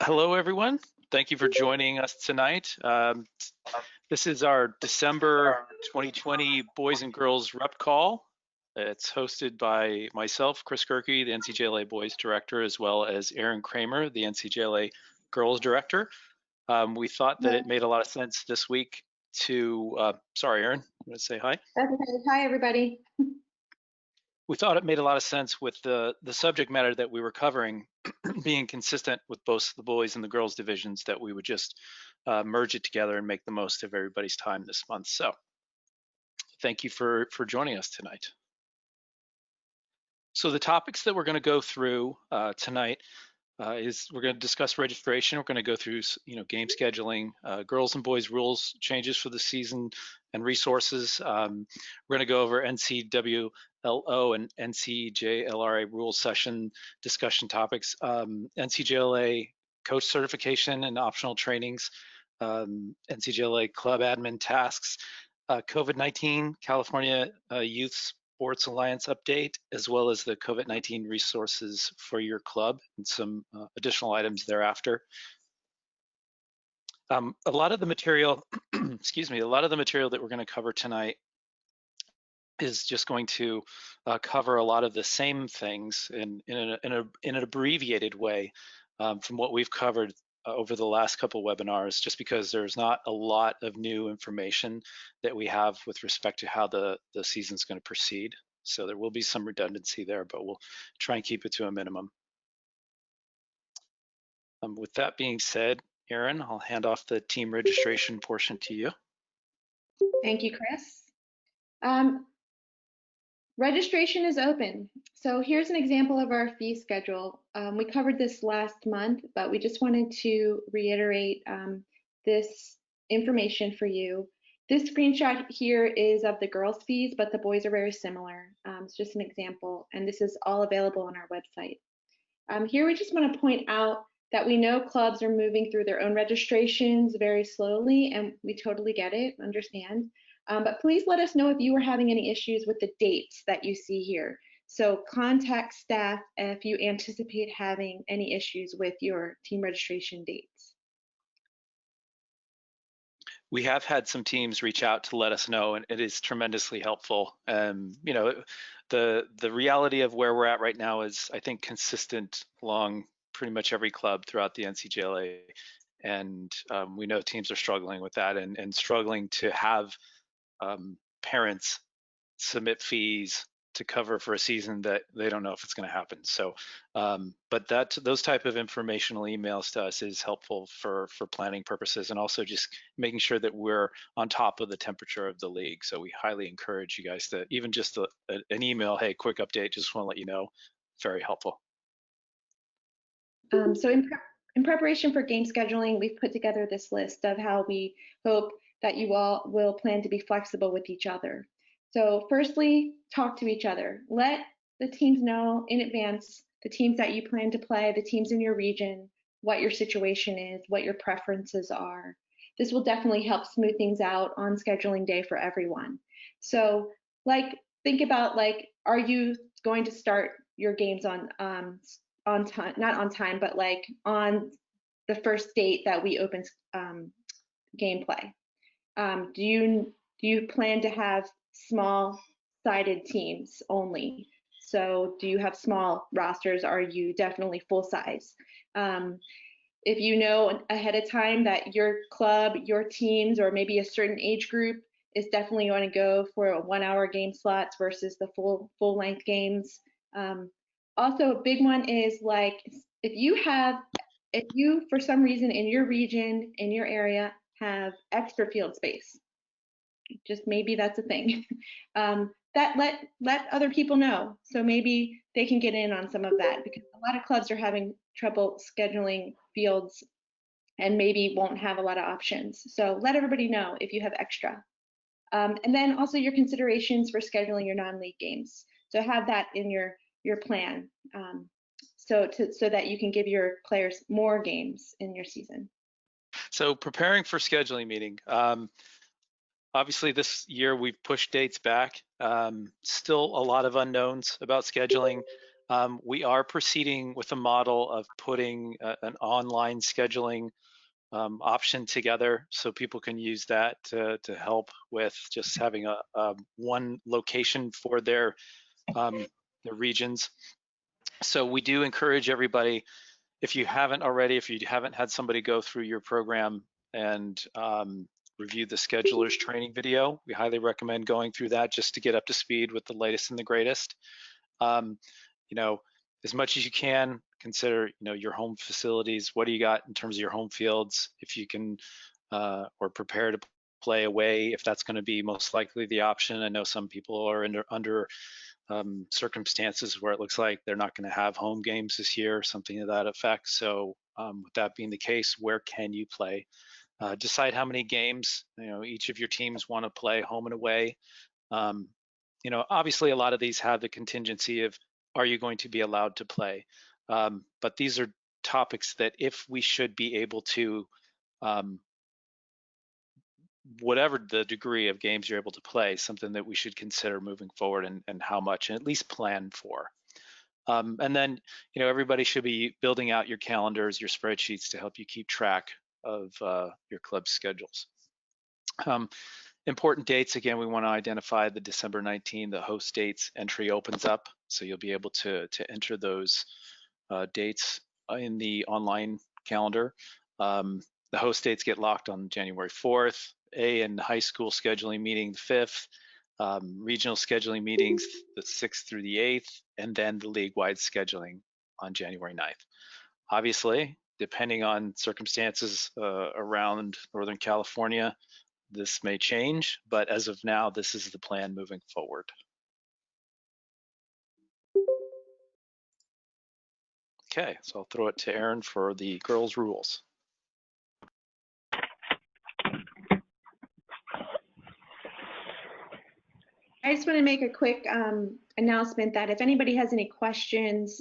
Hello, everyone. Thank you for joining us tonight. This is our December 2020 Boys and Girls Rep Call. It's hosted by myself, Chris Gerke, the NCJLA Boys Director, as well as Aaron Kramer, the NCJLA Girls Director. We thought that it made a lot of sense this week to, sorry, Aaron, you want to say hi? Okay. Hi, everybody. We thought it made a lot of sense with the subject matter that we were covering being consistent with both the boys and the girls divisions, that we would just merge it together and make the most of everybody's time this month. So thank you for joining us tonight. So the topics that we're going to go through tonight is we're going to discuss registration. We're going to go through, game scheduling, girls and boys rules changes for the season and resources. We're going to go over NCWLO and NCJLRA rules session discussion topics, NCJLA coach certification and optional trainings, NCJLA club admin tasks, COVID-19 California Youth Sports Alliance update, as well as the COVID-19 resources for your club and some additional items thereafter. A lot of the material, excuse me, a lot of the material that we're going to cover tonight is just going to cover a lot of the same things in an abbreviated way from what we've covered over the last couple webinars, just because there's not a lot of new information that we have with respect to how the season's going to proceed. So there will be some redundancy there, but we'll try and keep it to a minimum. With that being said, Erin, I'll hand off the team registration portion to you. Thank you, Chris. Registration is open. So here's an example of our fee schedule. We covered this last month, but we just wanted to reiterate this information for you. This screenshot here is of the girls' fees, but the boys are very similar. It's just an example, and this is all available on our website. Here we just want to point out that we know clubs are moving through their own registrations very slowly, and we totally get it, understand. But please let us know if you are having any issues with the dates that you see here. So contact staff if you anticipate having any issues with your team registration dates. We have had some teams reach out to let us know, and it is tremendously helpful. The reality of where we're at right now is, I think, consistent along pretty much every club throughout the NCJLA, and we know teams are struggling with that and struggling to have parents submit fees to cover for a season that they don't know if it's going to happen. So, but those type of informational emails to us is helpful for planning purposes, and also just making sure that we're on top of the temperature of the league. So we highly encourage you guys to even just an email, hey, quick update, just want to let you know, very helpful. So in preparation for game scheduling, we've put together this list of how we hope that you all will plan to be flexible with each other. So firstly, talk to each other. Let the teams know in advance, the teams that you plan to play, the teams in your region, what your situation is, what your preferences are. This will definitely help smooth things out on scheduling day for everyone. So think about, are you going to start your games on time, not on time, but on the first date that we open gameplay? Do you plan to have small-sided teams only? So do you have small rosters? Are you definitely full size? If you know ahead of time that your club, your teams, or maybe a certain age group is definitely going to go for 1-hour game slots versus the full-length games. Also, a big one is if you for some reason in your region, in your area, have extra field space, just maybe that's a thing, that let other people know, so maybe they can get in on some of that, because a lot of clubs are having trouble scheduling fields and maybe won't have a lot of options. So let everybody know if you have extra. And then also your considerations for scheduling your non-league games. So have that in your plan, so that you can give your players more games in your season. So preparing for scheduling meeting. Obviously this year we've pushed dates back. Still a lot of unknowns about scheduling. We are proceeding with a model of putting an online scheduling option together, so people can use that to help with just having a one location for their regions. So we do encourage everybody, if you haven't already, if you haven't had somebody go through your program and review the scheduler's training video, we highly recommend going through that just to get up to speed with the latest and the greatest. You know, as much as you can, consider, your home facilities. What do you got in terms of your home fields? If you can, or prepare to play away, if that's going to be most likely the option. I know some people are under circumstances where it looks like they're not going to have home games this year, something to that effect. So with that being the case, where can you play? Decide how many games each of your teams want to play, home and away. Obviously a lot of these have the contingency of, are you going to be allowed to play? But these are topics that if we should be able to, whatever the degree of games you're able to play, something that we should consider moving forward, and how much, and at least plan for. And then, everybody should be building out your calendars, your spreadsheets to help you keep track of your club schedules. Important dates, again, we want to identify the December 19, the host dates entry opens up. So you'll be able to enter those dates in the online calendar. The host dates get locked on January 4th, and high school scheduling meeting the 5th, regional scheduling meetings the 6th through the 8th, and then the league-wide scheduling on January 9th. Obviously, depending on circumstances around Northern California, this may change, but as of now, this is the plan moving forward. Okay, so I'll throw it to Aaron for the girls' rules. I just want to make a quick announcement that if anybody has any questions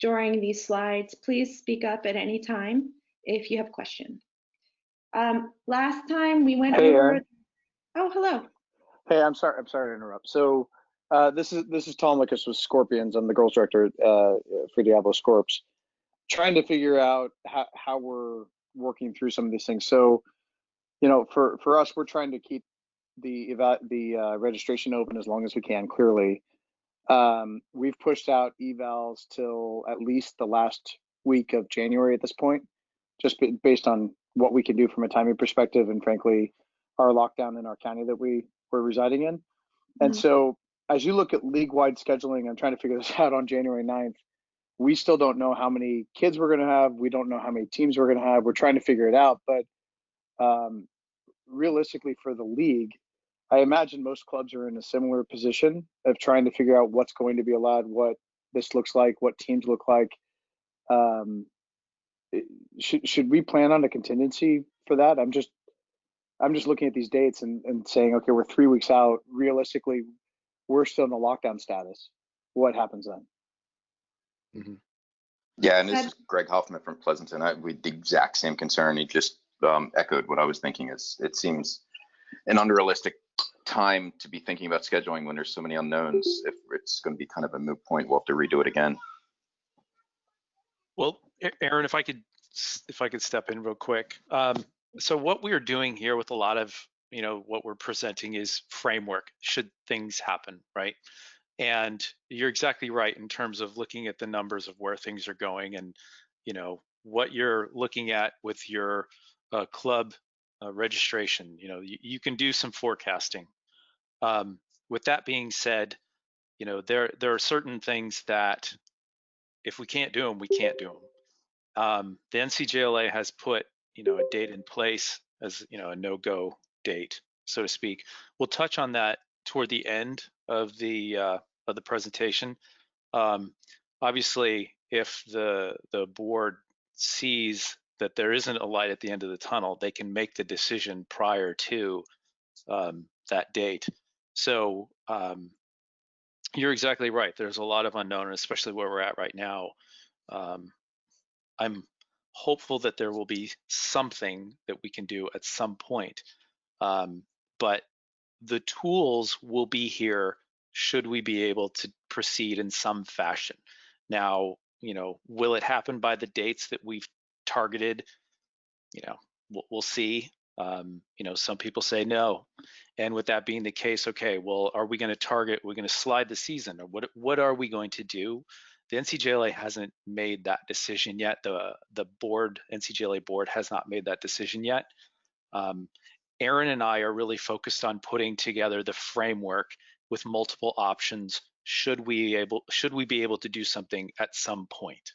during these slides, please speak up at any time if you have a question. Last time we went over. Aaron. Oh, hello. Hey, I'm sorry to interrupt. So this is Tom Likas with Scorpions. I'm the girls director for Diablo Scorps. Trying to figure out how we're working through some of these things. So, for us, we're trying to keep the registration open as long as we can. Clearly, we've pushed out evals till at least the last week of January at this point, just based on what we can do from a timing perspective, and frankly, our lockdown in our county that we're residing in. And so as you look at league-wide scheduling, I'm trying to figure this out on January 9th. We still don't know how many kids we're going to have. We don't know how many teams we're going to have. We're trying to figure it out. But realistically for the league, I imagine most clubs are in a similar position of trying to figure out what's going to be allowed, what this looks like, what teams look like. Should we plan on a contingency for that? I'm just looking at these dates and saying, okay, we're 3 weeks out. Realistically, we're still in the lockdown status. What happens then? Mm-hmm. Yeah, and this is Greg Hoffman from Pleasanton. We had the exact same concern. He just echoed what I was thinking. It seems an unrealistic time to be thinking about scheduling when there's so many unknowns. If it's going to be kind of a moot point, we'll have to redo it again. Well, Aaron, if I could step in real quick. So what we are doing here with a lot of, what we're presenting is framework should things happen, right? And you're exactly right in terms of looking at the numbers of where things are going, and, what you're looking at with your club registration. You can do some forecasting. With that being said, there are certain things that if we can't do them, we can't do them. The NCJLA has put, a date in place as, a no-go date, so to speak. We'll touch on that toward the end of the presentation. Obviously, if the board sees that there isn't a light at the end of the tunnel, they can make the decision prior to that date. So you're exactly right. There's a lot of unknown, especially where we're at right now. I'm hopeful that there will be something that we can do at some point, but the tools will be here should we be able to proceed in some fashion. Now, will it happen by the dates that we've targeted? We'll see. Some people say no. And with that being the case, okay, well, are we going to target, we're going to slide the season, or what are we going to do? The NCJLA hasn't made that decision yet. The NCJLA board has not made that decision yet. Aaron and I are really focused on putting together the framework with multiple options should we be able to do something at some point.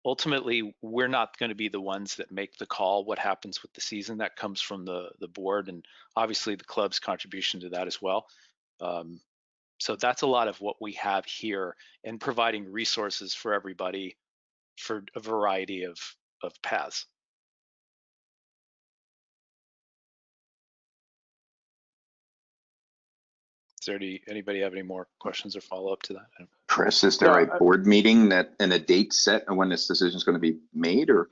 Ultimately, we're not going to be the ones that make the call what happens with the season. That comes from the board and obviously the club's contribution to that as well. So that's a lot of what we have here, and providing resources for everybody for a variety of paths. Is there anybody have any more questions or follow up to that? Chris, is there a board meeting and a date set on when this decision is going to be made, or?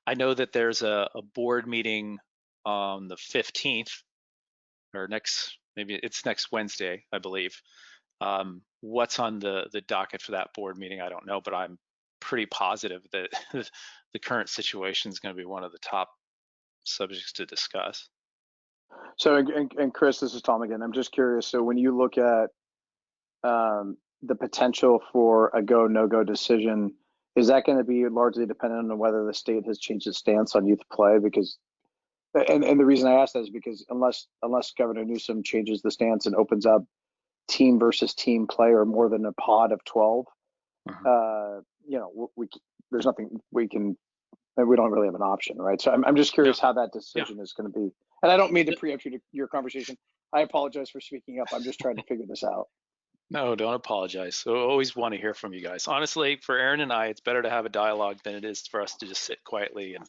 I know that there's a board meeting on the 15th, or maybe it's next Wednesday, I believe. What's on the docket for that board meeting, I don't know, but I'm pretty positive that the current situation is going to be one of the top subjects to discuss. So, and Chris, this is Tom again. I'm just curious. So when you look at the potential for a go, no-go decision, is that going to be largely dependent on whether the state has changed its stance on youth play? Because, and the reason I ask that is because unless Governor Newsom changes the stance and opens up team versus team play or more than a pod of 12, there's nothing we don't really have an option, right? So I'm just curious how that decision is going to be. And I don't mean to preempt your conversation. I apologize for speaking up. I'm just trying to figure this out. No, don't apologize. So always want to hear from you guys. Honestly, for Aaron and I, it's better to have a dialogue than it is for us to just sit quietly and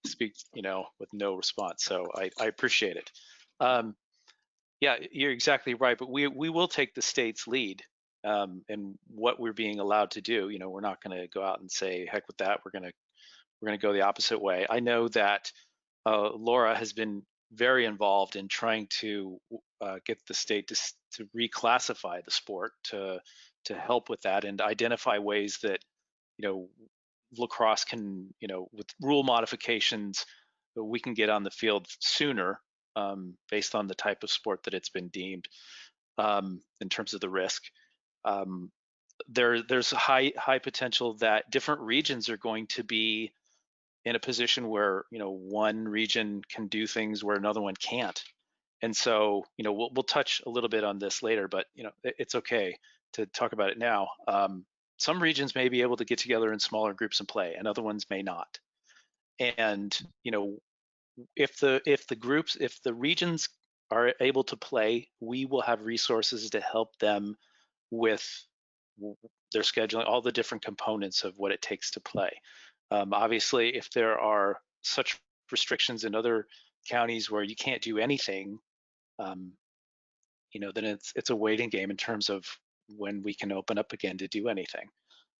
speak, with no response. So I appreciate it. Yeah, you're exactly right. But we will take the state's lead in what we're being allowed to do. We're not going to go out and say, heck with that. We're going to go the opposite way. I know that Laura has been very involved in trying to get the state to reclassify the sport to help with that and identify ways that lacrosse can with rule modifications that we can get on the field sooner based on the type of sport that it's been deemed in terms of the risk. There's a high potential that different regions are going to be in a position where one region can do things where another one can't, and so we'll touch a little bit on this later, but it's okay to talk about it now. Some regions may be able to get together in smaller groups and play, and other ones may not. And if the regions are able to play, we will have resources to help them with their scheduling, all the different components of what it takes to play. Obviously, if there are such restrictions in other counties where you can't do anything, then it's a waiting game in terms of when we can open up again to do anything.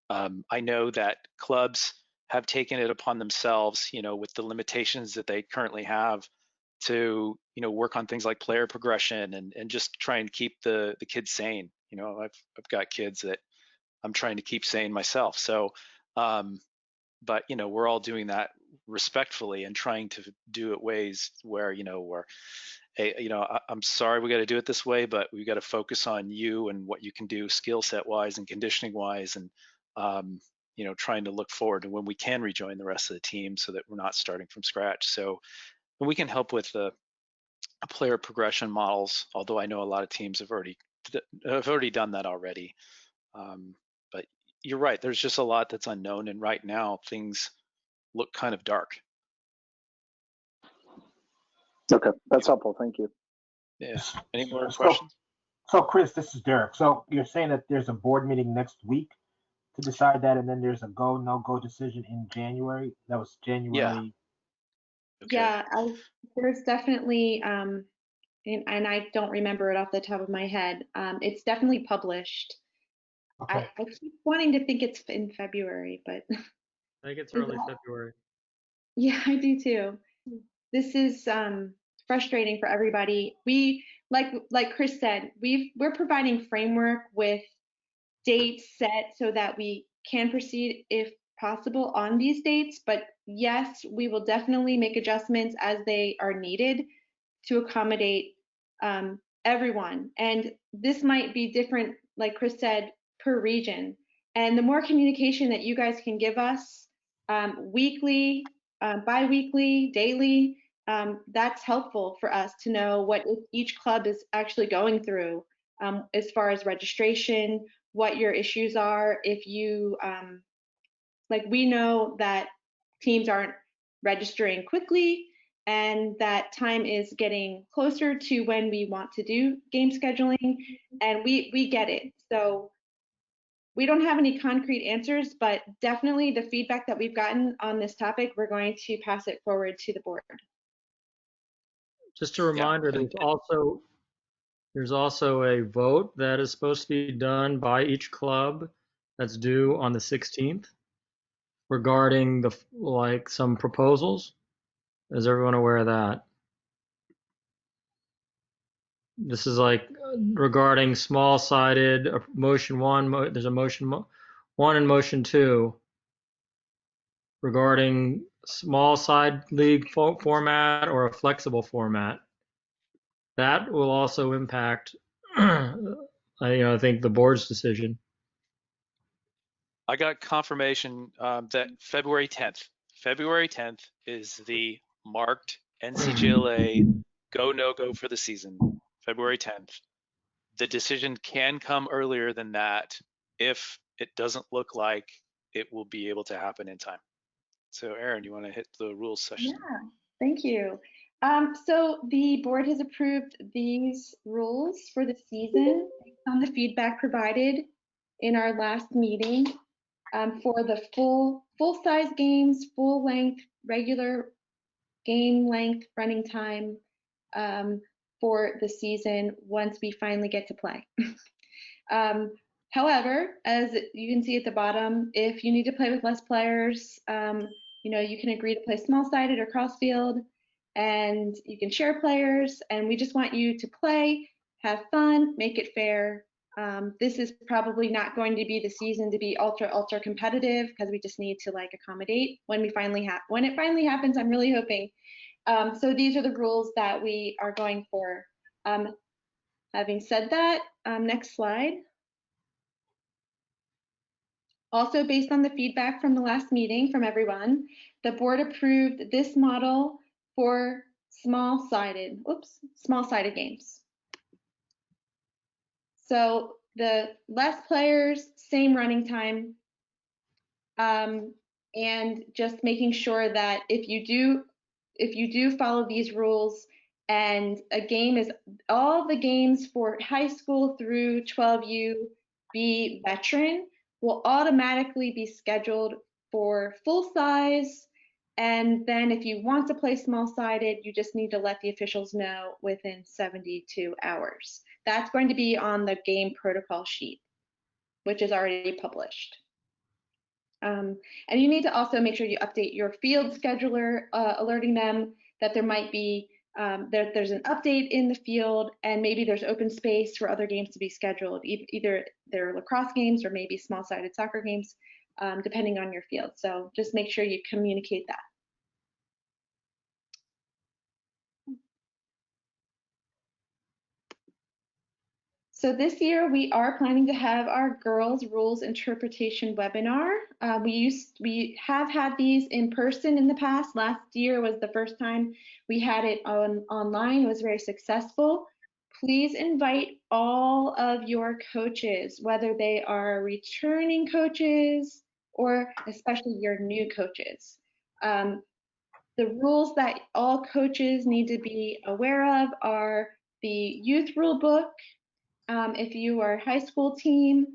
I know that clubs have taken it upon themselves, with the limitations that they currently have, to work on things like player progression and just try and keep the kids sane. I've got kids that I'm trying to keep sane myself. So. But we're all doing that respectfully and trying to do it ways where I'm sorry we got to do it this way, but we got to focus on you and what you can do skill set wise and conditioning wise, and trying to look forward to when we can rejoin the rest of the team so that we're not starting from scratch. So we can help with the player progression models, although I know a lot of teams have already done that already. But you're right, there's just a lot that's unknown, and right now things look kind of dark. Okay, that's helpful. Thank you. Yeah. Any more questions? So Chris, this is Derek. So you're saying that there's a board meeting next week to decide that, and then there's a go, no go decision in January? That was January. Yeah. Okay. Yeah, there's definitely, and I don't remember it off the top of my head. It's definitely published. Okay. I keep wanting to think it's in February, but I think it's early February. yeah, I do too. This is frustrating for everybody. We, like Chris said, we're providing framework with dates set so that we can proceed if possible on these dates. But yes, we will definitely make adjustments as they are needed to accommodate everyone. And this might be different, like Chris said, per region. And the more communication that you guys can give us weekly, bi-weekly, daily, that's helpful for us to know what each club is actually going through as far as registration, what your issues are. If you, like, we know that teams aren't registering quickly and that time is getting closer to when we want to do game scheduling, and we get it. So we don't have any concrete answers, but definitely the feedback that we've gotten on this topic, we're going to pass it forward to the board. Just a reminder, there's also a vote that is supposed to be done by each club that's due on the 16th regarding some proposals. Is everyone aware of that? This is regarding small-sided motion one. There's a motion one and motion two regarding small side league format or a flexible format. That will also impact, I think, the board's decision. I got confirmation that February 10th is the marked NCGLA go no go for the season. February 10th. The decision can come earlier than that if it doesn't look like it will be able to happen in time. So Erin, you want to hit the rules session? Yeah, thank you. So the board has approved these rules for the season based on the feedback provided in our last meeting for the full size games, full length, regular game length, running time for the season once we finally get to play. However, as you can see at the bottom, if you need to play with less players, you can agree to play small-sided or cross-field, and you can share players, and we just want you to play, have fun, make it fair. This is probably not going to be the season to be ultra competitive because we just need to accommodate when it finally happens. I'm really hoping. So these are the rules that we are going for. Having said that, next slide. Also, based on the feedback from the last meeting from everyone, the board approved this model for small-sided games. So the less players, same running time, and just making sure that if you do follow these rules, and a game is all the games for high school through 12U be veteran, will automatically be scheduled for full size. And then if you want to play small-sided, you just need to let the officials know within 72 hours. That's going to be on the game protocol sheet, which is already published. And you need to also make sure you update your field scheduler, alerting them that there might be there's an update in the field, and maybe there's open space for other games to be scheduled, either they're lacrosse games or maybe small-sided soccer games, depending on your field. So just make sure you communicate that. So this year we are planning to have our girls rules interpretation webinar. We have had these in person in the past. Last year was the first time we had it online. It was very successful. Please invite all of your coaches, whether they are returning coaches or especially your new coaches. The rules that all coaches need to be aware of are the youth rule book. If you are a high school team,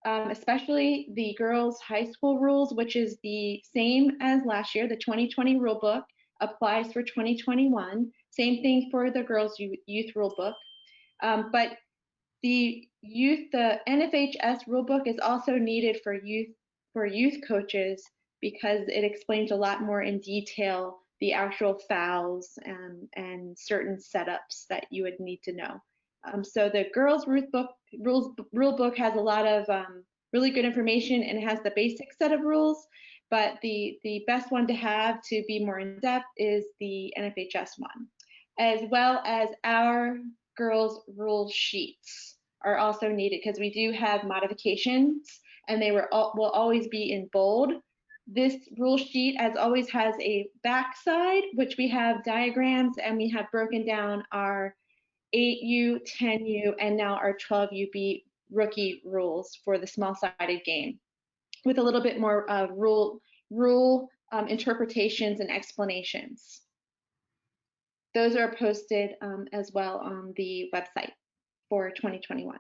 especially the girls' high school rules, which is the same as last year, the 2020 rule book applies for 2021. Same thing for the girls' youth rule book. But the NFHS rule book is also needed for youth coaches because it explains a lot more in detail the actual fouls and certain setups that you would need to know. So the girls' rule book has a lot of really good information and it has the basic set of rules. But the best one to have to be more in depth is the NFHS one, as well as our girls' rule sheets are also needed because we do have modifications and they will always be in bold. This rule sheet, as always, has a backside, which we have diagrams, and we have broken down our 8U, 10U, and now our 12UB rookie rules for the small-sided game, with a little bit more rule interpretations and explanations. Those are posted as well on the website for 2021.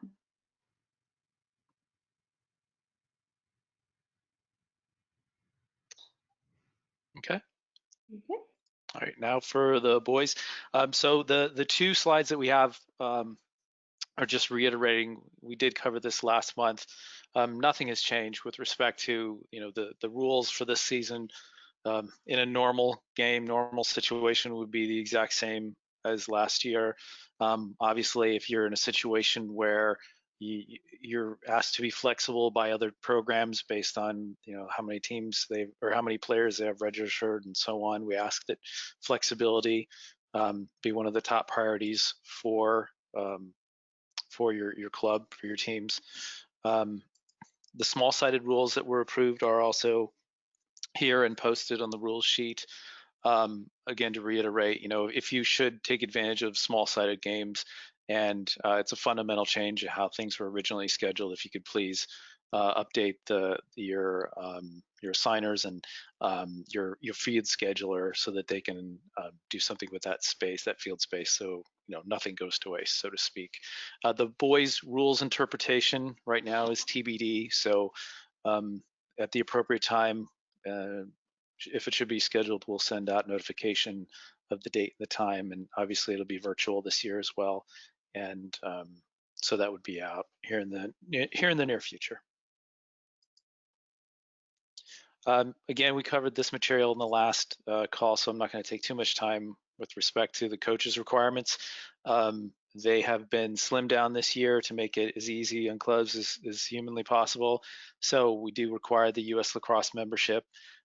Okay. Okay. All right, now for the boys. So the two slides that we have are just reiterating. We did cover this last month. Nothing has changed with respect to the rules for this season. In a normal game, normal situation would be the exact same as last year. Obviously, if you're in a situation where you're asked to be flexible by other programs based on how many teams or how many players they have registered and so on, we ask that flexibility be one of the top priorities for your club, for your teams. The small-sided rules that were approved are also here and posted on the rules sheet. Again, to reiterate, if you should take advantage of small-sided games, and it's a fundamental change of how things were originally scheduled, if you could please update your signers and your field scheduler so that they can do something with that space, that field space, so nothing goes to waste, so to speak. The boys' rules interpretation right now is TBD, so at the appropriate time, if it should be scheduled, we'll send out notification of the date and the time, and obviously it'll be virtual this year as well, and so that would be out here in the near future. Again, we covered this material in the last call, so I'm not going to take too much time with respect to the coaches' requirements. They have been slimmed down this year to make it as easy on clubs as humanly possible. So we do require the U.S. Lacrosse membership,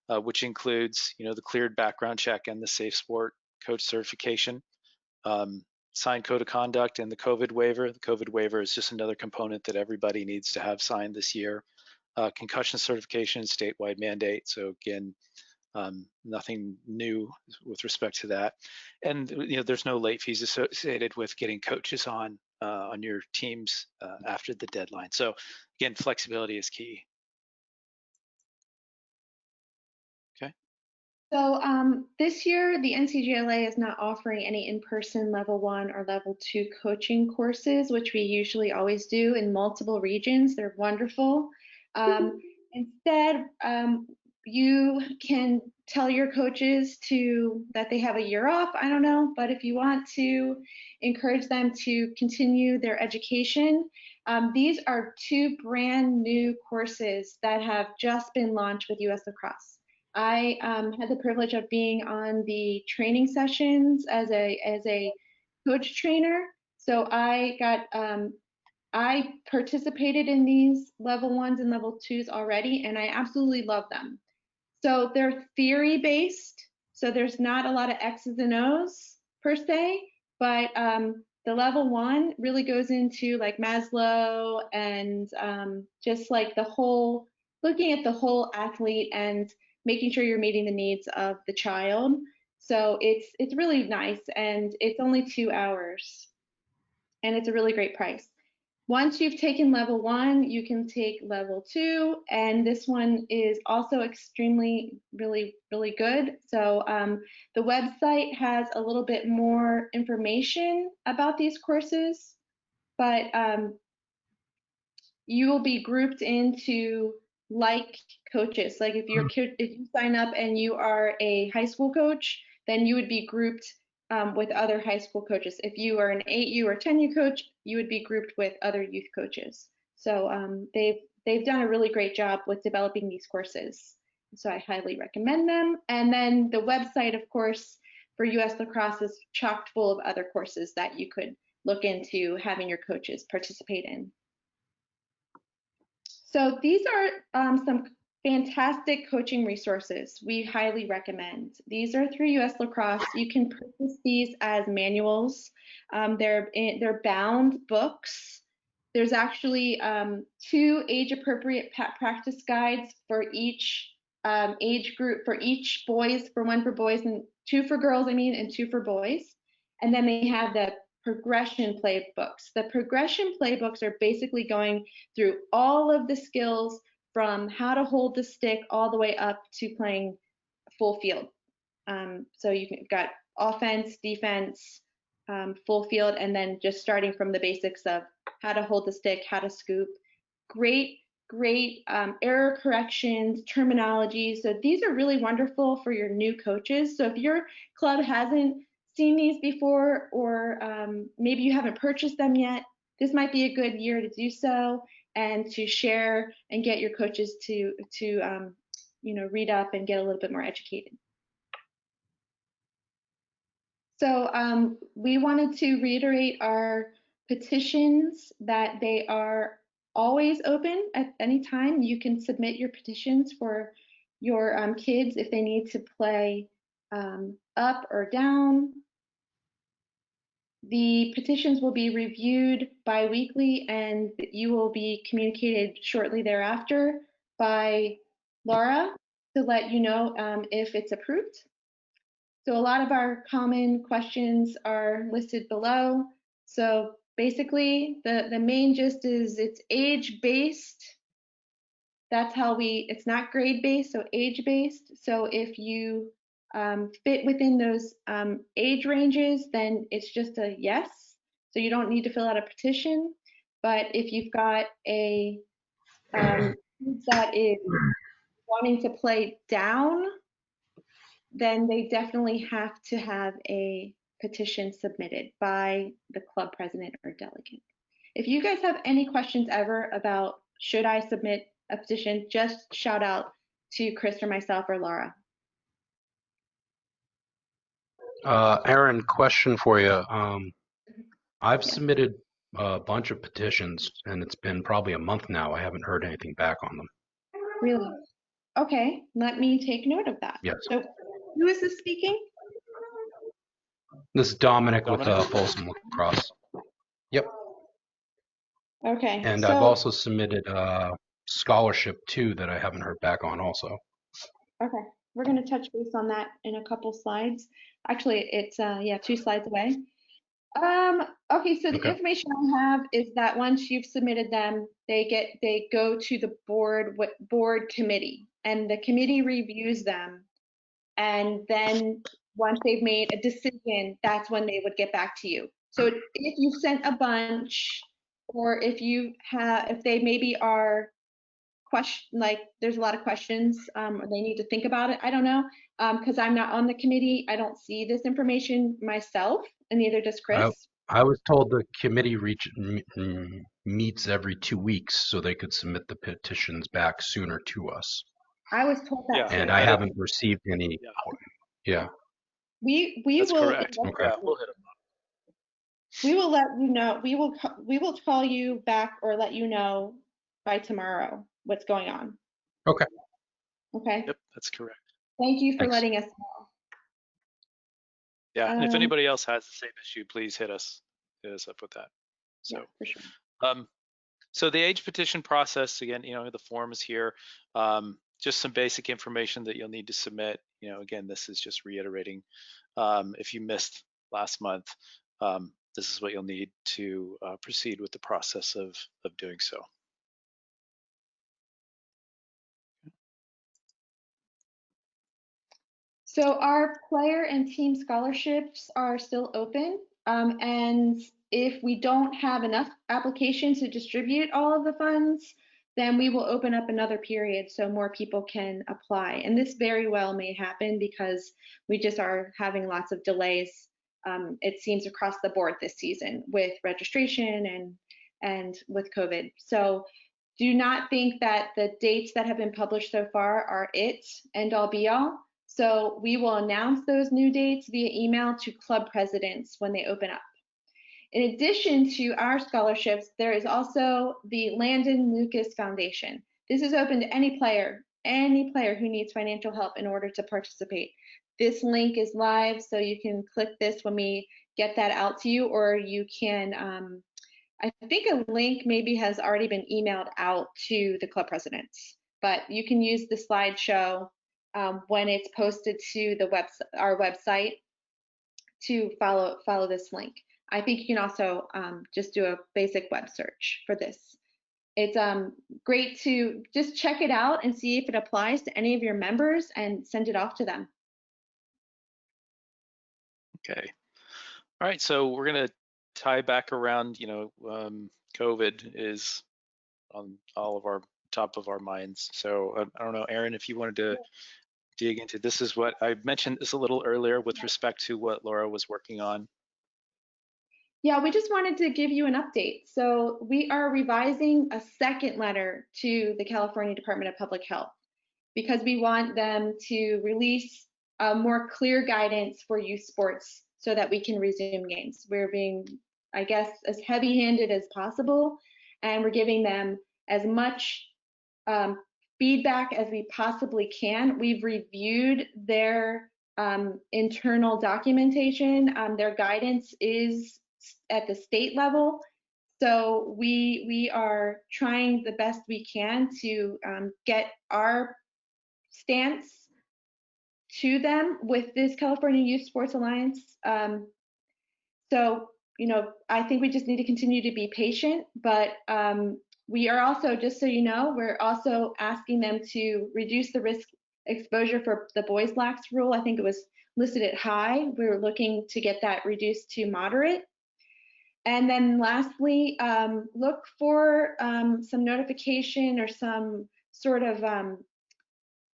which includes, the cleared background check and the Safe Sport coach certification, signed code of conduct, and the COVID waiver. The COVID waiver is just another component that everybody needs to have signed this year. Concussion certification, statewide mandate. So again, nothing new with respect to that. And there's no late fees associated with getting coaches on your teams after the deadline. So again, flexibility is key. Okay. So this year, the NCGLA is not offering any in-person level 1 or level 2 coaching courses, which we usually always do in multiple regions. They're wonderful. Instead, you can tell your coaches that they have a year off, I don't know, but if you want to encourage them to continue their education, these are 2 brand new courses that have just been launched with US Lacrosse. I had the privilege of being on the training sessions as a coach trainer, so I participated in these level 1s and level 2s already, and I absolutely love them. So they're theory based, so there's not a lot of X's and O's per se, but the level 1 really goes into like Maslow and just like looking at the whole athlete and making sure you're meeting the needs of the child. So it's really nice, and it's only 2 hours, and it's a really great price. Once you've taken level 1, you can take level 2, and this one is also extremely, really, really good. So the website has a little bit more information about these courses, but you will be grouped into like coaches. Like if you sign up and you are a high school coach, then you would be grouped with other high school coaches. If you are an 8U or 10U coach, you would be grouped with other youth coaches. So they've done a really great job with developing these courses. So I highly recommend them. And then the website, of course, for US Lacrosse is chock full of other courses that you could look into having your coaches participate in. So these are some fantastic coaching resources we highly recommend. These are through US Lacrosse. You can purchase these as manuals. They're bound books. There's actually 2 age-appropriate practice guides for each age group, for each boys, for 1 for boys and 2 for girls, and 2 for boys. And then they have the progression playbooks. The progression playbooks are basically going through all of the skills from how to hold the stick all the way up to playing full field. So you've got offense, defense, full field, and then just starting from the basics of how to hold the stick, how to scoop. Great error corrections, terminology. So these are really wonderful for your new coaches. So if your club hasn't seen these before, or maybe you haven't purchased them yet, this might be a good year to do so and to share and get your coaches to read up and get a little bit more educated. So we wanted to reiterate our petitions, that they are always open at any time. You can submit your petitions for your kids if they need to play up or down. The petitions will be reviewed bi-weekly, and you will be communicated shortly thereafter by Laura to let you know if it's approved. So a lot of our common questions are listed below. So basically, the main gist is it's age-based. That's how it's not grade-based, so age-based. So if you fit within those age ranges, then it's just a yes. So you don't need to fill out a petition. But if you've got a that is wanting to play down, then they definitely have to have a petition submitted by the club president or delegate. If you guys have any questions ever about should I submit a petition, just shout out to Chris or myself or Laura. Aaron, question for you. I've submitted a bunch of petitions, and it's been probably a month now. I haven't heard anything back on them. Really? Okay, let me take note of that. Yes. So who is this speaking? This is Dominic with Folsom Lacrosse. Yep. Okay. And I've also submitted a scholarship too that I haven't heard back on also. Okay, we're going to touch base on that in a couple slides. Actually, it's 2 slides away. Okay, so the information I have is that once you've submitted them, they go to the board committee, and the committee reviews them, and then once they've made a decision, that's when they would get back to you. So if you've sent a bunch, or if they maybe are there's a lot of questions, or they need to think about it. I don't know, because I'm not on the committee. I don't see this information myself, and neither does Chris. I was told the committee meets every 2 weeks, so they could submit the petitions back sooner to us. I was told that. Yeah, and I haven't received any. Yeah. We That's will. Correct. Okay. We'll hit them up. We will let you know. We will call you back or let you know by tomorrow what's going on. Okay. Okay. Yep, that's correct. Thank you for letting us know. Yeah, and if anybody else has the same issue, please hit us up with that. So, yeah, for sure. So the age petition process, again, the form is here. Just some basic information that you'll need to submit. Again, this is just reiterating. If you missed last month, this is what you'll need to proceed with the process of doing so. So our player and team scholarships are still open, and if we don't have enough applications to distribute all of the funds, then we will open up another period so more people can apply. And this very well may happen because we just are having lots of delays, it seems, across the board this season with registration and with COVID. So do not think that the dates that have been published so far are it and all be all. So we will announce those new dates via email to club presidents when they open up. In addition to our scholarships, there is also the Landon Lucas Foundation. This is open to any player who needs financial help in order to participate. This link is live, so you can click this when we get that out to you, or you can, I think a link maybe has already been emailed out to the club presidents, but you can use the slideshow when it's posted to the our website to follow this link. I think you can also just do a basic web search for this. It's great to just check it out and see if it applies to any of your members and send it off to them. Okay. All right. So we're going to tie back around, COVID is on all of our top of our minds. So I don't know, Erin, if you wanted to dig into this, is what I mentioned this a little earlier with respect to what Laura was working on. Yeah, we just wanted to give you an update. So we are revising a second letter to the California Department of Public Health because we want them to release more clear guidance for youth sports so that we can resume games. We're being, I guess, as heavy-handed as possible, and we're giving them as much feedback as we possibly can. We've reviewed their internal documentation. Their guidance is at the state level. So we are trying the best we can to get our stance to them with this California Youth Sports Alliance. So, I think we just need to continue to be patient, but we are also, just so you know, we're also asking them to reduce the risk exposure for the boys lax rule. I think it was listed at high. We're looking to get that reduced to moderate. And then lastly, look for some notification or some sort of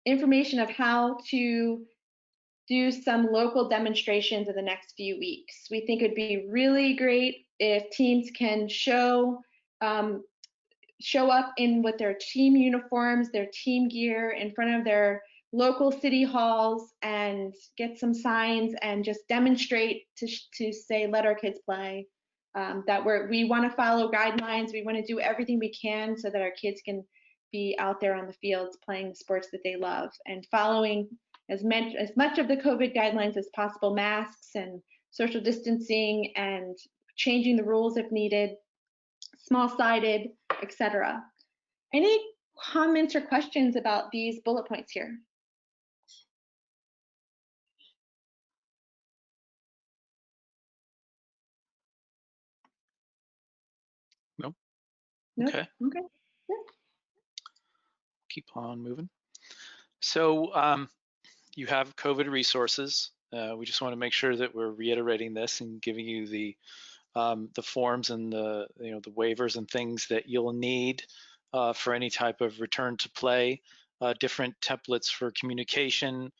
information of how to do some local demonstrations in the next few weeks. We think it'd be really great if teams can show up with their team uniforms, their team gear in front of their local city halls and get some signs and just demonstrate to say, let our kids play. That we want to follow guidelines. We want to do everything we can so that our kids can be out there on the fields playing the sports that they love and following as much of the COVID guidelines as possible, masks and social distancing and changing the rules if needed, small-sided, etc. Any comments or questions about these bullet points here? Nope. Okay. Okay. Yeah. Keep on moving. So you have COVID resources. We just want to make sure that we're reiterating this and giving you the forms and the the waivers and things that you'll need for any type of return to play. Different templates for communication.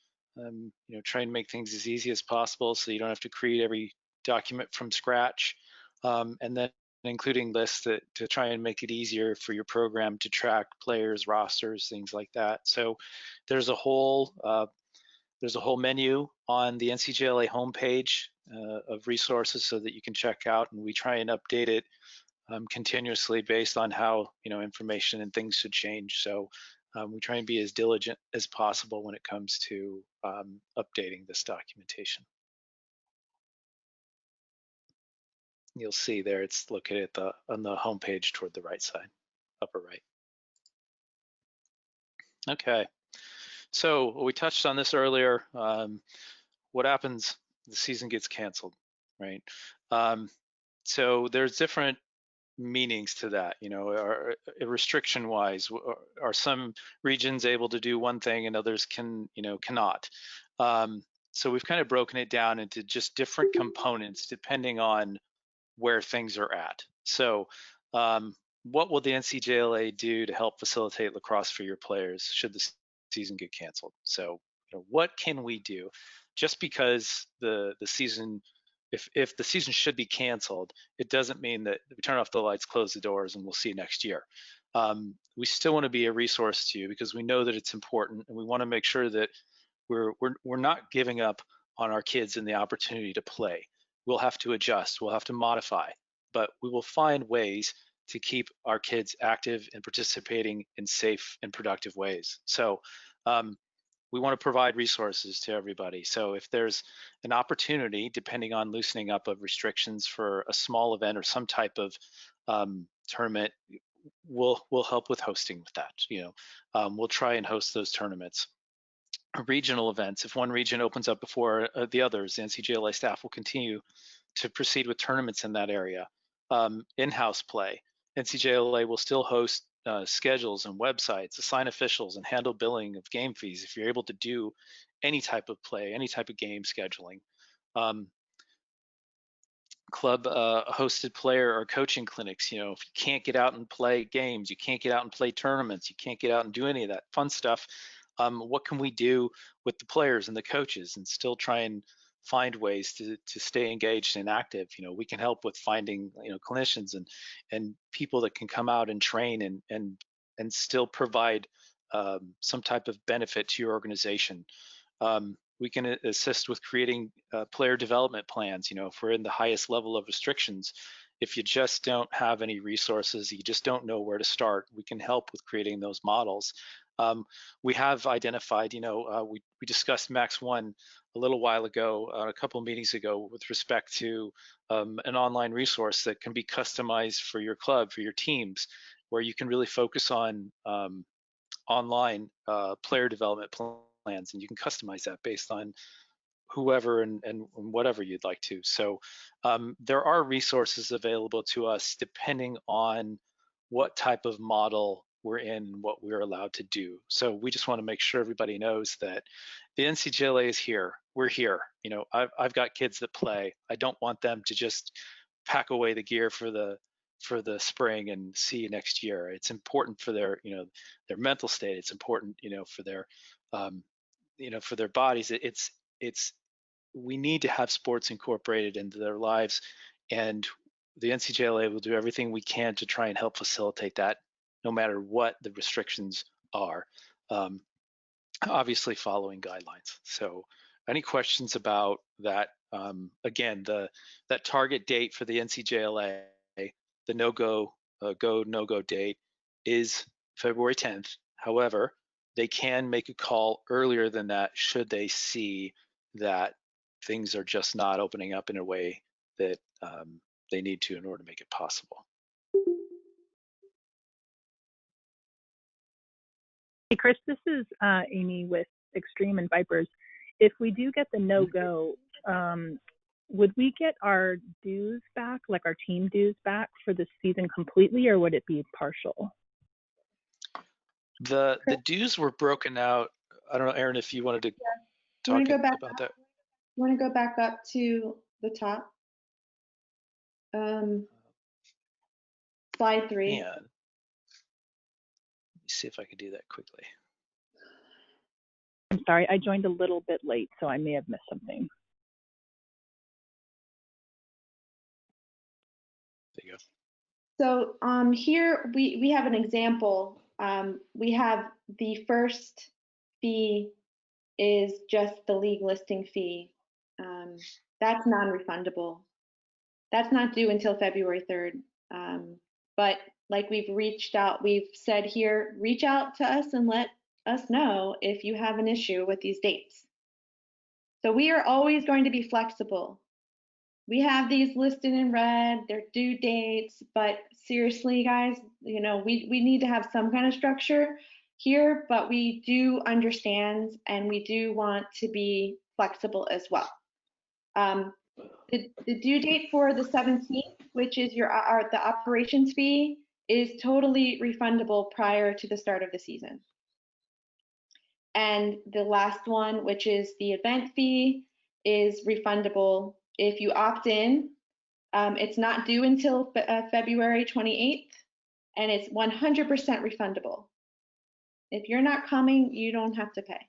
Try and make things as easy as possible so you don't have to create every document from scratch. And then including lists to try and make it easier for your program to track players, rosters, things like that. So there's a whole menu on the NCGLA homepage of resources so that you can check out, and we try and update it continuously based on how information and things should change. So we try and be as diligent as possible when it comes to updating this documentation. You'll see there it's located on the homepage toward the right side, upper right. Okay, so we touched on this earlier. What happens? The season gets canceled, right? So there's different meanings to that. Restriction-wise, are some regions able to do one thing and others cannot? So we've kind of broken it down into just different components depending on where things are at. So what will the NCJLA do to help facilitate lacrosse for your players should the season get canceled? So what can we do? Just because the season, if the season should be canceled, it doesn't mean that we turn off the lights, close the doors, and we'll see you next year. We still want to be a resource to you because we know that it's important, and we want to make sure that we're not giving up on our kids and the opportunity to play. we'll have to adjust, we'll have to modify, but we will find ways to keep our kids active and participating in safe and productive ways. So we want to provide resources to everybody. So if there's an opportunity, depending on loosening up of restrictions for a small event or some type of tournament, we'll help with hosting with that. We'll try and host those tournaments. Regional events, if one region opens up before the others, the NCJLA staff will continue to proceed with tournaments in that area. In-house play, NCJLA will still host schedules and websites, assign officials, and handle billing of game fees if you're able to do any type of play, any type of game scheduling. Club hosted player or coaching clinics. If you can't get out and play games, you can't get out and play tournaments, you can't get out and do any of that fun stuff, what can we do with the players and the coaches and still try and find ways to stay engaged and active? We can help with finding clinicians and people that can come out and train and still provide some type of benefit to your organization. We can assist with creating player development plans. If we're in the highest level of restrictions, if you just don't have any resources, you just don't know where to start, we can help with creating those models. We have identified, we discussed Max One a little while ago, a couple of meetings ago, with respect to an online resource that can be customized for your club, for your teams, where you can really focus on online player development plans, and you can customize that based on whoever and whatever you'd like to. So there are resources available to us depending on what type of model we're in and what we're allowed to do. So we just want to make sure everybody knows that the NCJLA is here. We're here. I've got kids that play. I don't want them to just pack away the gear for the spring and see you next year. It's important for their their mental state. It's important for their for their bodies. We need to have sports incorporated into their lives, and the NCJLA will do everything we can to try and help facilitate that, no matter what the restrictions are, obviously following guidelines. So any questions about that? Again, that target date for the NCJLA, the no-go date is February 10th. However, they can make a call earlier than that should they see that things are just not opening up in a way that they need to in order to make it possible. Hey, Chris, this is Amy with Extreme and Vipers. If we do get the no-go, would we get our dues back, like our team dues back for the season completely, or would it be partial? The dues were broken out. I don't know, Erin, if you wanted to talk about that. You want to go back up to the top? Slide 3. Yeah. Let me see if I can do that quickly. I'm sorry, I joined a little bit late, so I may have missed something. There you go. So here we have an example. We have the first fee is just the league listing fee. That's non-refundable. That's not due until February 3rd. But like we've said here, reach out to us and let us know if you have an issue with these dates. So we are always going to be flexible. We have these listed in red, they're due dates, but seriously, guys, we need to have some kind of structure here, but we do understand and we do want to be flexible as well. The due date for the 17th, which is the operations fee, is totally refundable prior to the start of the season. And the last one, which is the event fee, is refundable if you opt in. It's not due until February 28th, and it's 100% refundable. If you're not coming, you don't have to pay.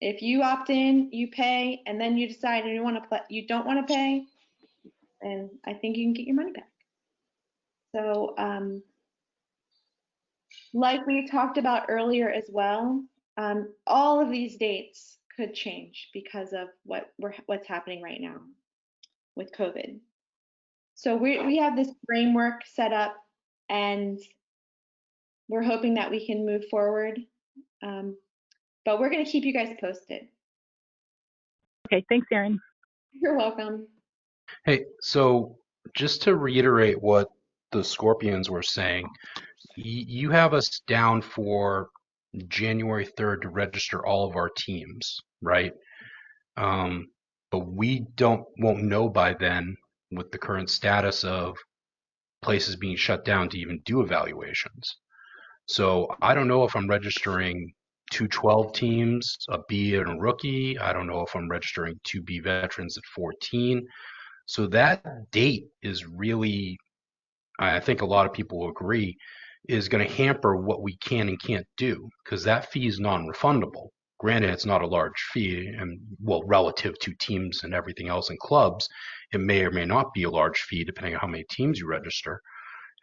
If you opt in, you pay, and then you decide you don't want to pay, and I think you can get your money back. So, like we talked about earlier as well, all of these dates could change because of what's happening right now. with COVID. So we have this framework set up, and we're hoping that we can move forward. But we're going to keep you guys posted. Okay, thanks, Erin. You're welcome. Hey, so just to reiterate what the Scorpions were saying, you have us down for January 3rd to register all of our teams, right? But we won't know by then with the current status of places being shut down to even do evaluations. So I don't know if I'm registering 212 teams, a B and a rookie. I don't know if I'm registering 2B veterans at 14. So that date is really, I think a lot of people will agree, is going to hamper what we can and can't do because that fee is non-refundable. Granted, it's not a large fee, and well, relative to teams and everything else in clubs, it may or may not be a large fee depending on how many teams you register.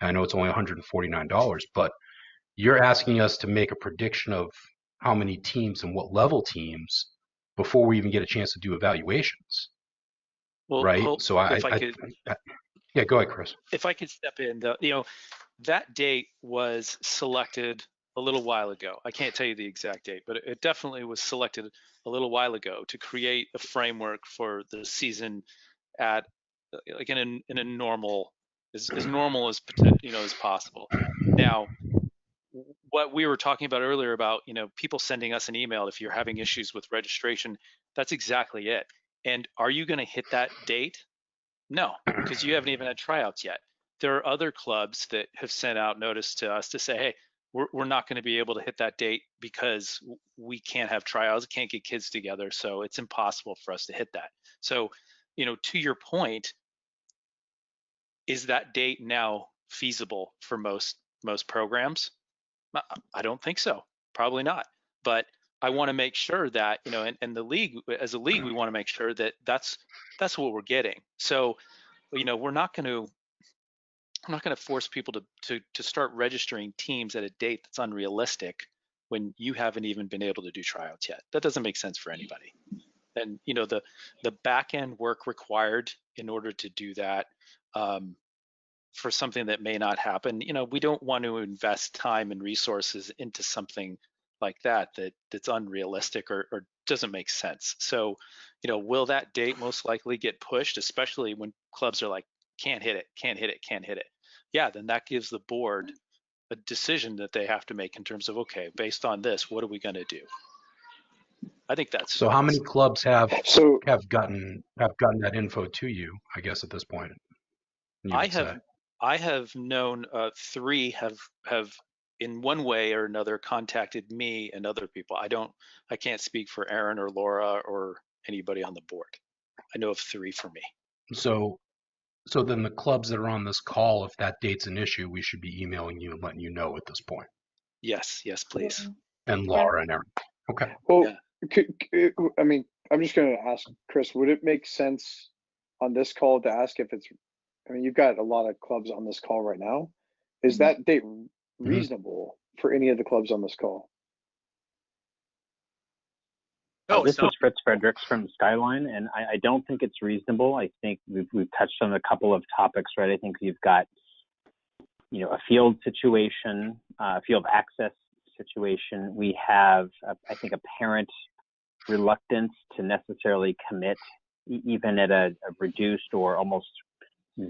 And I know it's only $149, but you're asking us to make a prediction of how many teams and what level teams before we even get a chance to do evaluations. Well, right? So yeah, go ahead, Chris. If I could step in, that date was selected a little while ago. I can't tell you the exact date, but it definitely was selected a little while ago to create a framework for the season at like in a normal, as normal as as possible. Now, what we were talking about earlier about people sending us an email if you're having issues with registration, that's exactly it. And are you going to hit that date? No, because you haven't even had tryouts yet. There are other clubs that have sent out notice to us to say, hey, we're not going to be able to hit that date because we can't have tryouts, can't get kids together, so it's impossible for us to hit that. So, to your point, is that date now feasible for most programs? I don't think so. Probably not. But I want to make sure that and the league, as a league, we want to make sure that that's what we're getting. So, we're not going to force people to start registering teams at a date that's unrealistic when you haven't even been able to do tryouts yet. That doesn't make sense for anybody. And the back end work required in order to do that for something that may not happen, we don't want to invest time and resources into something like that's unrealistic or doesn't make sense. So, will that date most likely get pushed, especially when clubs are like, can't hit it. Yeah, then that gives the board a decision that they have to make in terms of, okay, based on this, what are we going to do? I think that's so. How many clubs have gotten that info to you? I guess at this point, I have known 3 have in one way or another contacted me and other people. I can't speak for Erin or Laura or anybody on the board. I know of 3 for me. So then the clubs that are on this call, if that date's an issue, we should be emailing you and letting you know at this point. Yes, please. And Laura and Erin. Okay. Well, I mean, I'm just going to ask Chris, would it make sense on this call to ask if it's, I mean, you've got a lot of clubs on this call right now. Is that date reasonable for any of the clubs on this call? This is Fritz Fredericks from Skyline, and I don't think it's reasonable. I think we've touched on a couple of topics, right? I think we've got, a field situation, field access situation. We have, I think, a parent reluctance to necessarily commit, even at a reduced or almost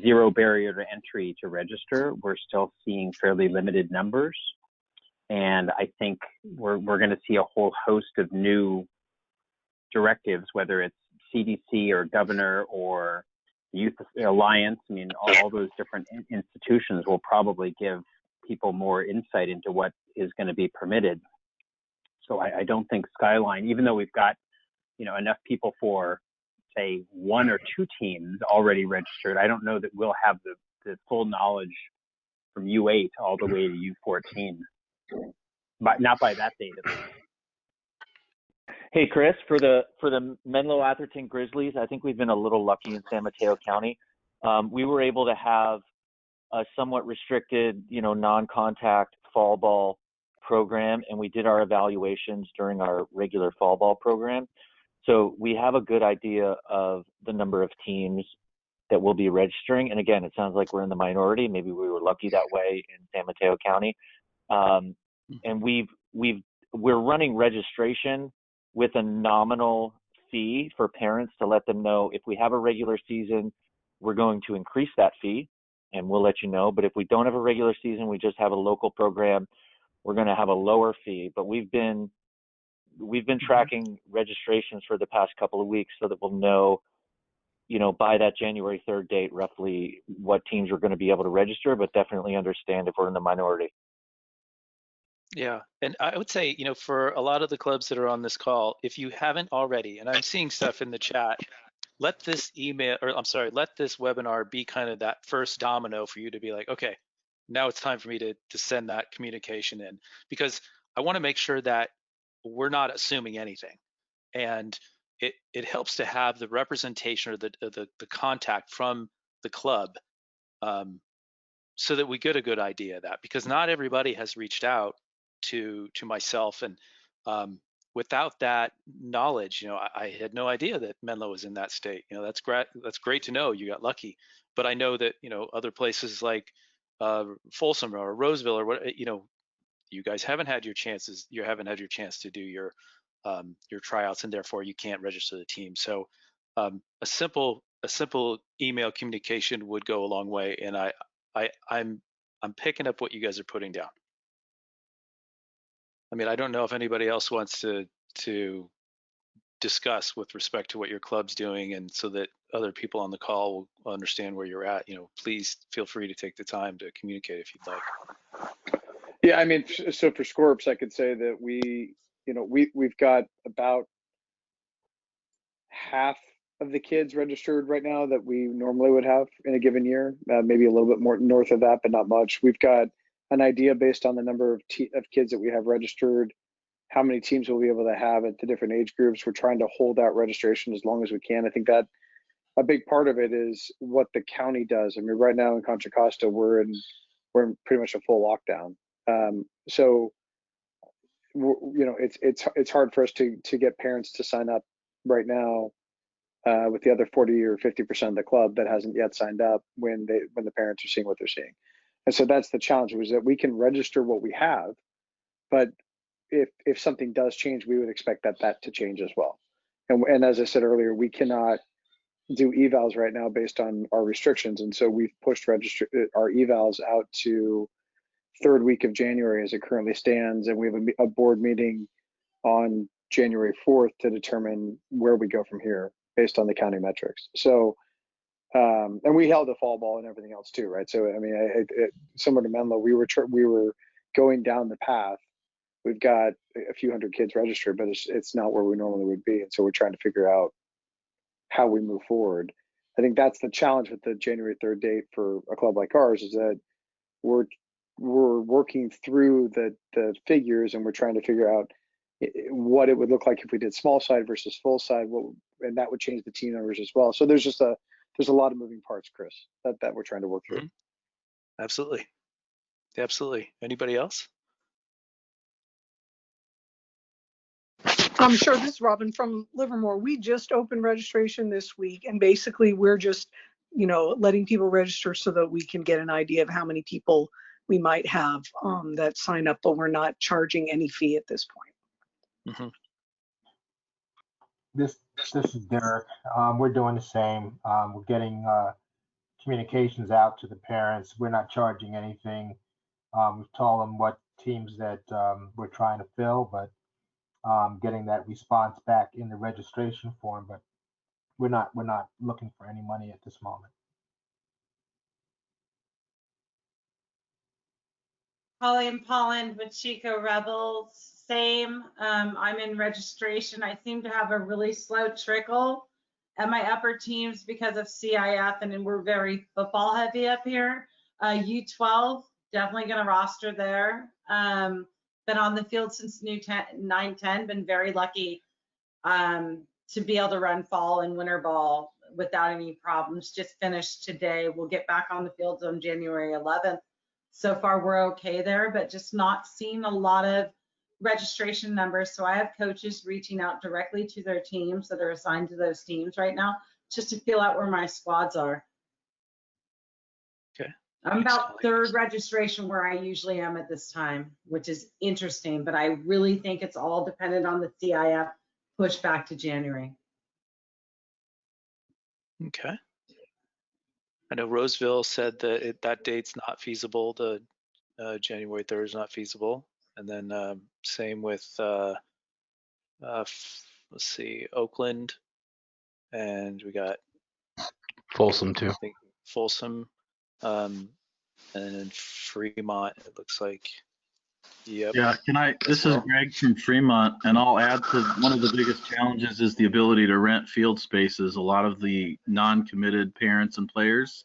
zero barrier to entry to register. We're still seeing fairly limited numbers, and I think we're going to see a whole host of new directives, whether it's CDC or governor or Youth Alliance. I mean, all those different institutions will probably give people more insight into what is going to be permitted. So I don't think Skyline, even though we've got, enough people for, say, 1 or 2 teams already registered, I don't know that we'll have the full knowledge from U8 all the way to U14, but not by that date at least. Hey, Chris, for the Menlo Atherton Grizzlies, I think we've been a little lucky in San Mateo County. We were able to have a somewhat restricted, non-contact fall ball program, and we did our evaluations during our regular fall ball program. So we have a good idea of the number of teams that will be registering. And again, it sounds like we're in the minority. Maybe we were lucky that way in San Mateo County. And we're running registration with a nominal fee for parents to let them know if we have a regular season, we're going to increase that fee, and we'll let you know. But if we don't have a regular season, we just have a local program, we're going to have a lower fee. But we've been tracking registrations for the past couple of weeks so that we'll know, by that January 3rd date, roughly what teams are going to be able to register, but definitely understand if we're in the minority. Yeah, and I would say, for a lot of the clubs that are on this call, if you haven't already, and I'm seeing stuff in the chat, let this webinar be kind of that first domino for you to be like, okay, now it's time for me to send that communication in, because I want to make sure that we're not assuming anything. And it helps to have the representation or the contact from the club, so that we get a good idea of that, because not everybody has reached out to myself, and without that knowledge, I had no idea that Menlo was in that state. That's great to know. You got lucky. But I know that other places like Folsom or Roseville or what, you guys haven't had your chances. You haven't had your chance to do your tryouts, and therefore you can't register the team. So a simple email communication would go a long way. And I'm picking up what you guys are putting down. I mean, I don't know if anybody else wants to discuss with respect to what your club's doing, and so that other people on the call will understand where you're at. Please feel free to take the time to communicate if you'd like. Yeah, I mean, so for Scorps, I could say that we've got about half of the kids registered right now that we normally would have in a given year, maybe a little bit more north of that, but not much. We've got an idea based on the number of kids that we have registered, how many teams we'll be able to have at the different age groups. We're trying to hold that registration as long as we can. I think that a big part of it is what the county does. I mean, right now in Contra Costa, we're in pretty much a full lockdown. So it's hard for us to get parents to sign up right now with the other 40 or 50% of the club that hasn't yet signed up when the parents are seeing what they're seeing. And so that's the challenge, was that we can register what we have, but if something does change, we would expect that to change as well. And as I said earlier, we cannot do evals right now based on our restrictions, and so we've pushed our evals out to third week of January as it currently stands, and we have a board meeting on January 4th to determine where we go from here based on the county metrics. So and we held a fall ball and everything else too, right? So I mean, similar to Menlo, we were going down the path. We've got a few hundred kids registered, but it's not where we normally would be, and so we're trying to figure out how we move forward. I think that's the challenge with the January 3rd date for a club like ours, is that we're working through the figures, and we're trying to figure out what it would look like if we did small side versus full side, and that would change the team numbers as well. So there's a lot of moving parts, Chris, that we're trying to work through. Mm-hmm. Absolutely. Anybody else? I'm sure. This is Robin from Livermore. We just opened registration this week, and basically we're just, letting people register so that we can get an idea of how many people we might have that sign up, but we're not charging any fee at this point. Mm-hmm. This is Derek. We're doing the same. We're getting communications out to the parents. We're not charging anything. We've told them what teams that we're trying to fill, but getting that response back in the registration form. But we're not looking for any money at this moment. Holly and Polland with Chico Rebels. Same. I'm in registration. I seem to have a really slow trickle at my upper teams because of CIF, and then we're very football heavy up here. U12, definitely going to roster there. Been on the field since 9-10. Been very lucky to be able to run fall and winter ball without any problems. Just finished today. We'll get back on the fields on January 11th. So far, we're okay there, but just not seeing a lot of registration numbers. So I have coaches reaching out directly to their teams that are assigned to those teams right now, just to feel out where my squads are. I'm about third registration where I usually am at this time, which is interesting, but I really think it's all dependent on the CIF push back to January. Okay. I know Roseville said that that date's not feasible. The January 3rd is not feasible. And then same with, let's see, Oakland. And we got Folsom too. I think Folsom. And then Fremont, it looks like. Yep. Yeah, this is Greg from Fremont, and I'll add to one of the biggest challenges is the ability to rent field spaces. A lot of the non-committed parents and players,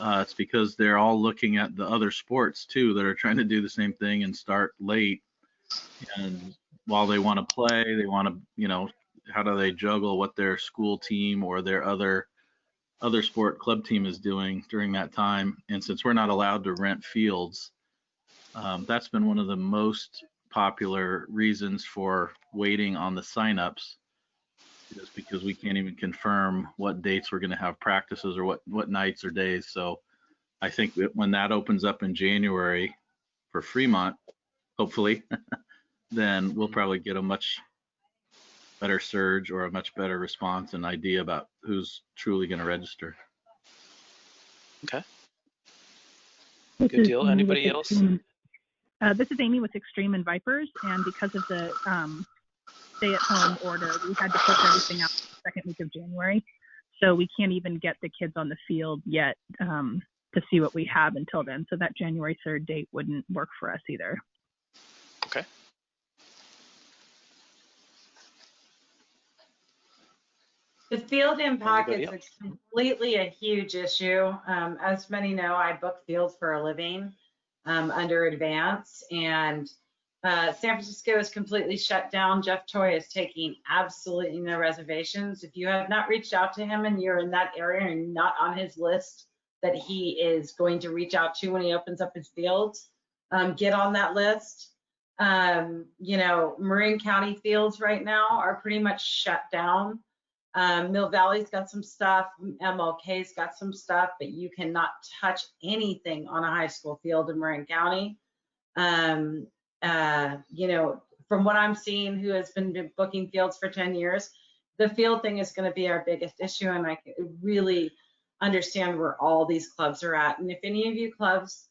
it's because they're all looking at the other sports too that are trying to do the same thing and start late. And while they want to play, they want to, how do they juggle what their school team or their other sport club team is doing during that time? And since we're not allowed to rent fields, that's been one of the most popular reasons for waiting on the signups, is because we can't even confirm what dates we're going to have practices or what nights or days. So I think that when that opens up in January for Fremont, hopefully, then we'll probably get a much better surge or a much better response and idea about who's truly going to register. Okay. Good deal. Anybody else? This is Amy with Extreme and Vipers, and because of the stay-at-home order, we had to push everything out the second week of January. So we can't even get the kids on the field yet to see what we have until then. So that January 3rd date wouldn't work for us either. Okay. The field impact is completely a huge issue. As many know, I book fields for a living under Advance, and San Francisco is completely shut down. Jeff Choi is taking absolutely no reservations. If you have not reached out to him and you're in that area and not on his list that he is going to reach out to when he opens up his fields, get on that list. Marin County fields right now are pretty much shut down. Mill Valley's got some stuff, MLK's got some stuff, but you cannot touch anything on a high school field in Marin County. From what I'm seeing, who has been booking fields for 10 years, the field thing is going to be our biggest issue, and I really understand where all these clubs are at. And if any of you clubs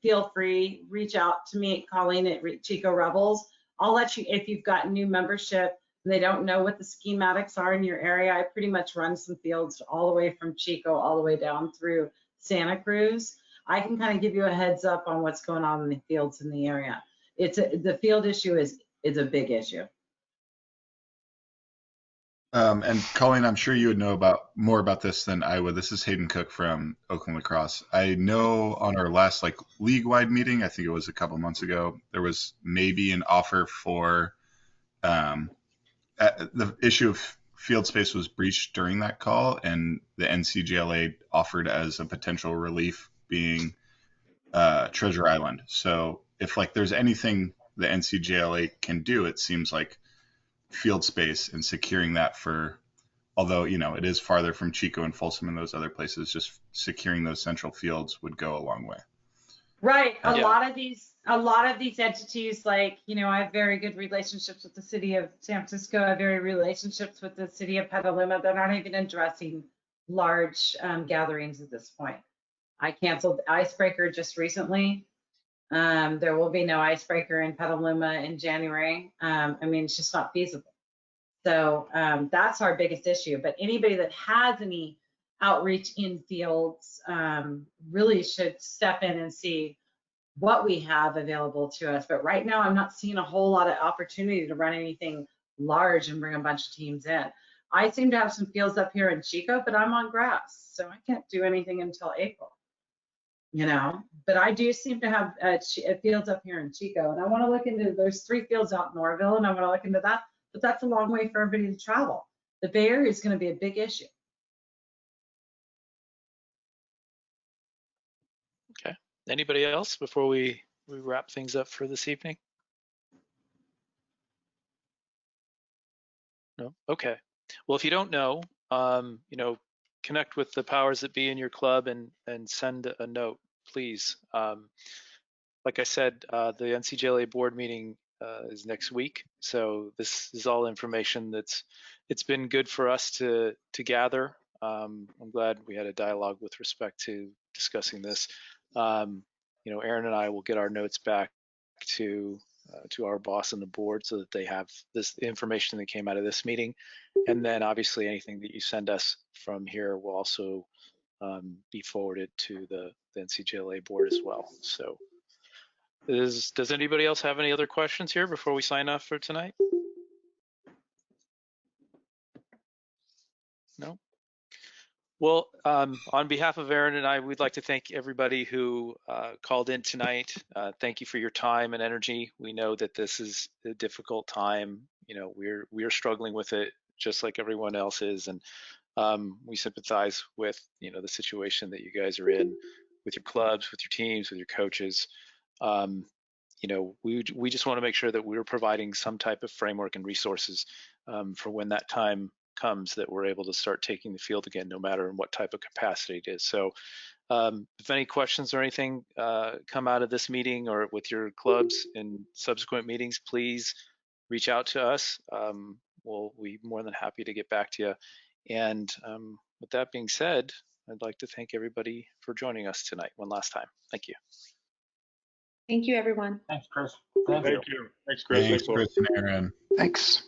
feel free, reach out to me at Colleen at Chico Rebels. I'll let you, if you've got new membership, they don't know what the schematics are in your area. I pretty much run some fields all the way from Chico all the way down through Santa Cruz. I can kind of give you a heads up on what's going on in the fields in the area. The field issue is a big issue. And Colleen, I'm sure you would know more about this than I would. This is Hayden Cook from Oakland Lacrosse. I know on our last league-wide meeting, I think it was a couple months ago, there was maybe an offer for the issue of field space was breached during that call, and the NCGLA offered as a potential relief being Treasure Island. So if there's anything the NCGLA can do, it seems like field space and securing that although it is farther from Chico and Folsom and those other places, just securing those central fields would go a long way. Right. A lot of these entities, I have very good relationships with the city of San Francisco. I have very relationships with the city of Petaluma. They're not even addressing large gatherings at this point. I canceled Icebreaker just recently. There will be no Icebreaker in Petaluma in January. It's just not feasible. So that's our biggest issue. But anybody that has any outreach in fields really should step in and see what we have available to us. But right now, I'm not seeing a whole lot of opportunity to run anything large and bring a bunch of teams in. I seem to have some fields up here in Chico, but I'm on grass, so I can't do anything until April. But I do seem to have fields up here in Chico, and I want to look into, there's 3 fields out in Norville, and I want to look into that, but that's a long way for everybody to travel. The Bay Area is going to be a big issue. Okay. Anybody else before we wrap things up for this evening? No? Okay. Well, if you don't know, connect with the powers that be in your club and send a note, please. Like I said, the NCGLA board meeting is next week, so this is all information it's been good for us to gather. I'm glad we had a dialogue with respect to discussing this. You know, Aaron and I will get our notes back to our boss and the board so that they have the information that came out of this meeting, and then obviously anything that you send us from here will also be forwarded to the NCGLA board as well. So, does anybody else have any other questions here before we sign off for tonight? No? Well, on behalf of Aaron and I, we'd like to thank everybody who called in tonight. Thank you for your time and energy. We know that this is a difficult time. You know, we're struggling with it just like everyone else is, and we sympathize with, you know, the situation that you guys are in with your clubs, with your teams, with your coaches. You know, we just want to make sure that we're providing some type of framework and resources for when that time comes, that we're able to start taking the field again, no matter in what type of capacity it is. So if any questions or anything come out of this meeting or with your clubs in subsequent meetings, please reach out to us. We'll be more than happy to get back to you. And with that being said, I'd like to thank everybody for joining us tonight one last time. Thank you. Thank you, everyone. Thanks, Chris. Thank you. Thanks, Chris. Thanks, Chris and Aaron. Thanks.